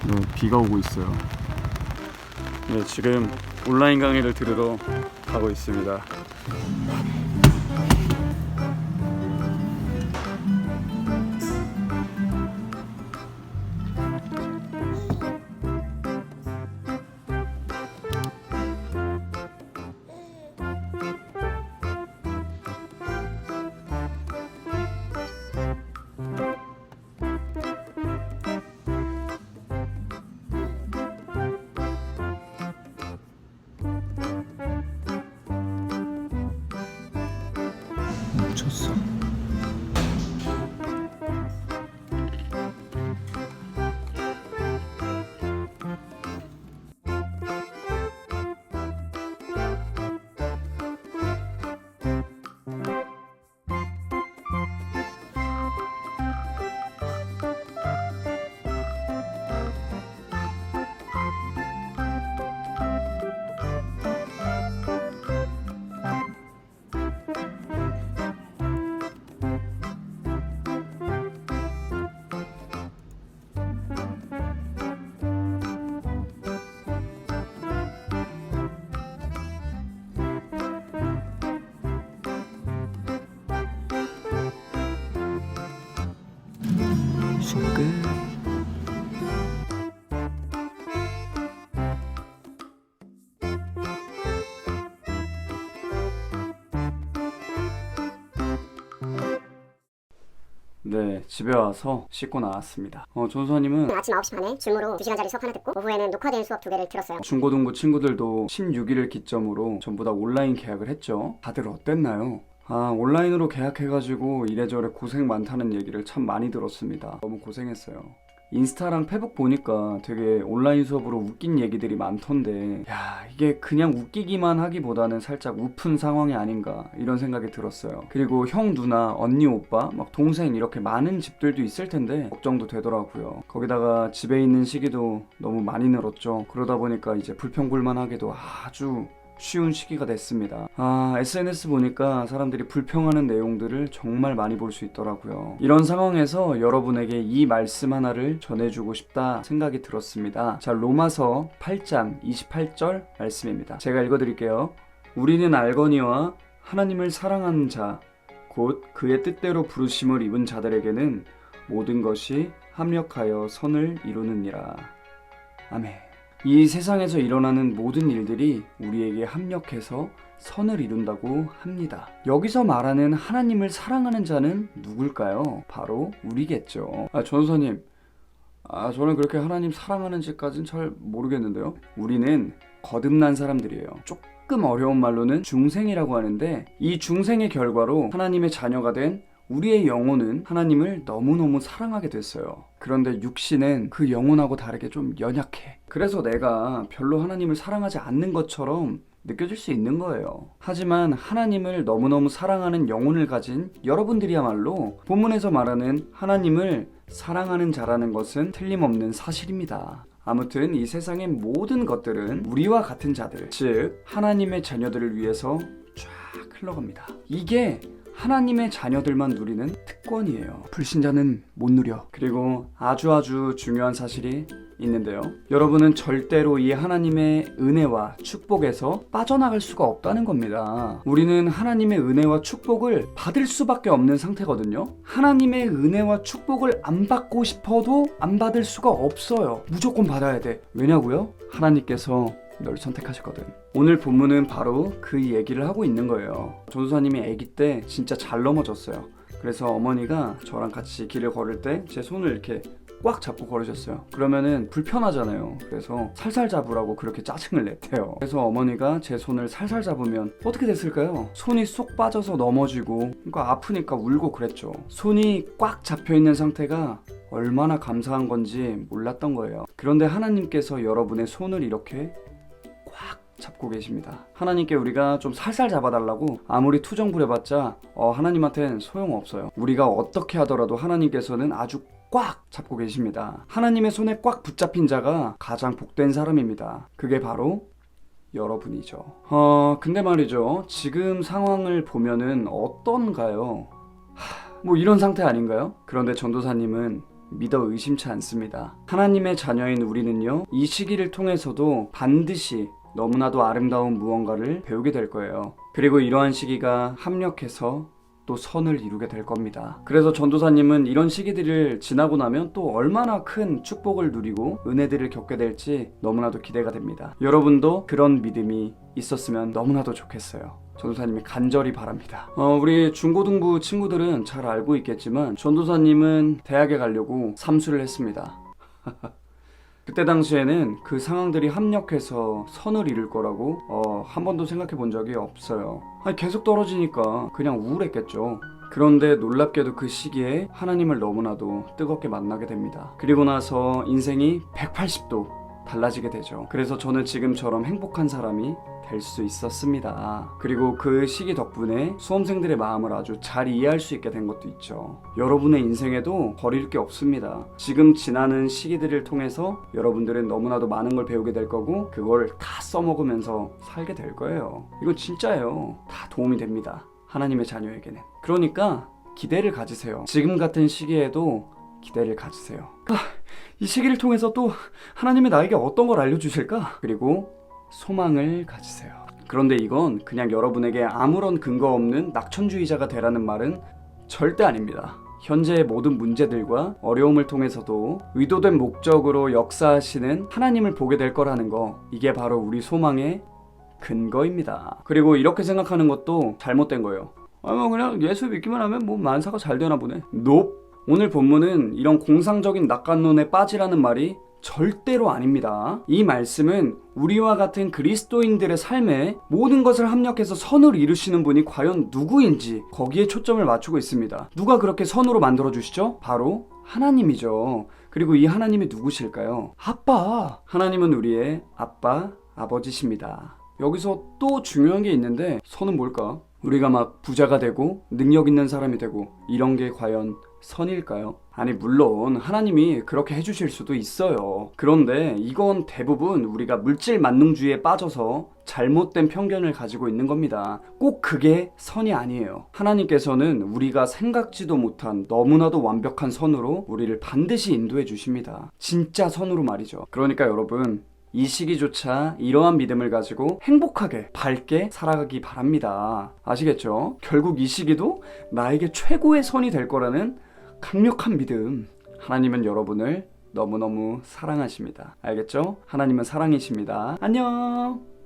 네, 비가 오고 있어요. 네, 지금 온라인 강의를 들으러 가고 있습니다. 멈췄어. 끝. 네, 집에 와서 씻고 나왔습니다. 전수사님은 아침 9시 반에 줌으로 2시간짜리 수업 하나 듣고 오후에는 녹화된 수업 2개를 들었어요. 중고등부 친구들도 16일을 기점으로 전부 다 온라인 계약을 했죠. 다들 어땠나요? 온라인으로 계약해가지고 이래저래 고생 많다는 얘기를 참 많이 들었습니다. 너무 고생했어요. 인스타랑 페북 보니까 되게 온라인 수업으로 웃긴 얘기들이 많던데, 야, 이게 그냥 웃기기만 하기보다는 살짝 우픈 상황이 아닌가 이런 생각이 들었어요. 그리고 형, 누나, 언니, 오빠, 막 동생 이렇게 많은 집들도 있을 텐데 걱정도 되더라고요. 거기다가 집에 있는 시기도 너무 많이 늘었죠. 그러다 보니까 이제 불평불만하기도 아주 쉬운 시기가 됐습니다. SNS 보니까 사람들이 불평하는 내용들을 정말 많이 볼 수 있더라고요. 이런 상황에서 여러분에게 이 말씀 하나를 전해주고 싶다 생각이 들었습니다. 자, 로마서 8장 28절 말씀입니다. 제가 읽어드릴게요. 우리는 알거니와 하나님을 사랑하는 자, 곧 그의 뜻대로 부르심을 입은 자들에게는 모든 것이 합력하여 선을 이루느니라. 아멘. 이 세상에서 일어나는 모든 일들이 우리에게 합력해서 선을 이룬다고 합니다. 여기서 말하는 하나님을 사랑하는 자는 누굴까요? 바로 우리겠죠. 전우사님, 저는 그렇게 하나님 사랑하는지까지는 잘 모르겠는데요. 우리는 거듭난 사람들이에요. 조금 어려운 말로는 중생이라고 하는데, 이 중생의 결과로 하나님의 자녀가 된 우리의 영혼은 하나님을 너무너무 사랑하게 됐어요. 그런데 육신은 그 영혼하고 다르게 좀 연약해. 그래서 내가 별로 하나님을 사랑하지 않는 것처럼 느껴질 수 있는 거예요. 하지만 하나님을 너무너무 사랑하는 영혼을 가진 여러분들이야말로 본문에서 말하는 하나님을 사랑하는 자라는 것은 틀림없는 사실입니다. 아무튼 이 세상의 모든 것들은 우리와 같은 자들, 즉 하나님의 자녀들을 위해서 쫙 흘러갑니다. 이게 하나님의 자녀들만 누리는 특권이에요. 불신자는 못 누려. 그리고 아주 중요한 사실이 있는데요. 여러분은 절대로 이 하나님의 은혜와 축복에서 빠져나갈 수가 없다는 겁니다. 우리는 하나님의 은혜와 축복을 받을 수밖에 없는 상태거든요. 하나님의 은혜와 축복을 안 받고 싶어도 안 받을 수가 없어요. 무조건 받아야 돼. 왜냐고요? 하나님께서 널 선택하셨거든. 오늘 본문은 바로 그 얘기를 하고 있는 거예요. 전도사님이 아기 때 진짜 잘 넘어졌어요. 그래서 어머니가 저랑 같이 길을 걸을 때 제 손을 이렇게 꽉 잡고 걸으셨어요. 그러면은 불편하잖아요. 그래서 살살 잡으라고 그렇게 짜증을 냈대요. 그래서 어머니가 제 손을 살살 잡으면 어떻게 됐을까요? 손이 쏙 빠져서 넘어지고, 그러니까 아프니까 울고 그랬죠. 손이 꽉 잡혀있는 상태가 얼마나 감사한 건지 몰랐던 거예요. 그런데 하나님께서 여러분의 손을 이렇게 꽉 잡고 계십니다. 하나님께 우리가 좀 살살 잡아달라고 아무리 투정 부려봤자 하나님한테는 소용없어요. 우리가 어떻게 하더라도 하나님께서는 아주 꽉 잡고 계십니다. 하나님의 손에 꽉 붙잡힌 자가 가장 복된 사람입니다. 그게 바로 여러분이죠. 근데 말이죠. 지금 상황을 보면은 어떤가요? 뭐 이런 상태 아닌가요? 그런데 전도사님은 믿어 의심치 않습니다. 하나님의 자녀인 우리는요, 이 시기를 통해서도 반드시 너무나도 아름다운 무언가를 배우게 될 거예요. 그리고 이러한 시기가 합력해서 또 선을 이루게 될 겁니다. 그래서 전도사님은 이런 시기들을 지나고 나면 또 얼마나 큰 축복을 누리고 은혜들을 겪게 될지 너무나도 기대가 됩니다. 여러분도 그런 믿음이 있었으면 너무나도 좋겠어요. 전도사님이 간절히 바랍니다. 우리 중고등부 친구들은 잘 알고 있겠지만 전도사님은 대학에 가려고 삼수를 했습니다. 그때 당시에는 그 상황들이 합력해서 선을 이룰 거라고 한 번도 생각해 본 적이 없어요. 계속 떨어지니까 그냥 우울했겠죠. 그런데 놀랍게도 그 시기에 하나님을 너무나도 뜨겁게 만나게 됩니다. 그리고 나서 인생이 180도 달라지게 되죠. 그래서 저는 지금처럼 행복한 사람이 될 수 있었습니다. 그리고 그 시기 덕분에 수험생들의 마음을 아주 잘 이해할 수 있게 된 것도 있죠. 여러분의 인생에도 버릴 게 없습니다. 지금 지나는 시기들을 통해서 여러분들은 너무나도 많은 걸 배우게 될 거고 그걸 다 써먹으면서 살게 될 거예요. 이거 진짜예요. 다 도움이 됩니다. 하나님의 자녀에게는. 그러니까 기대를 가지세요. 지금 같은 시기에도 기대를 가지세요. 이 시기를 통해서 또 하나님이 나에게 어떤 걸 알려주실까? 그리고 소망을 가지세요. 그런데 이건 그냥 여러분에게 아무런 근거 없는 낙천주의자가 되라는 말은 절대 아닙니다. 현재의 모든 문제들과 어려움을 통해서도 의도된 목적으로 역사하시는 하나님을 보게 될 거라는 거, 이게 바로 우리 소망의 근거입니다. 그리고 이렇게 생각하는 것도 잘못된 거예요. 그냥 예수 믿기만 하면 뭐 만사가 잘 되나 보네. Nope. 오늘 본문은 이런 공상적인 낙관론에 빠지라는 말이 절대로 아닙니다. 이 말씀은 우리와 같은 그리스도인들의 삶에 모든 것을 합력해서 선을 이루시는 분이 과연 누구인지 거기에 초점을 맞추고 있습니다. 누가 그렇게 선으로 만들어주시죠? 바로 하나님이죠. 그리고 이 하나님이 누구실까요? 아빠! 하나님은 우리의 아빠, 아버지십니다. 여기서 또 중요한 게 있는데 선은 뭘까? 우리가 막 부자가 되고 능력 있는 사람이 되고 이런 게 과연 선일까요? 아니 물론 하나님이 그렇게 해주실 수도 있어요. 그런데 이건 대부분 우리가 물질 만능주의에 빠져서 잘못된 편견을 가지고 있는 겁니다. 꼭 그게 선이 아니에요. 하나님께서는 우리가 생각지도 못한 너무나도 완벽한 선으로 우리를 반드시 인도해 주십니다. 진짜 선으로 말이죠. 그러니까 여러분, 이 시기조차 이러한 믿음을 가지고 행복하게 밝게 살아가기 바랍니다. 아시겠죠? 결국 이 시기도 나에게 최고의 선이 될 거라는 강력한 믿음. 하나님은 여러분을 너무너무 사랑하십니다. 알겠죠? 하나님은 사랑이십니다. 안녕.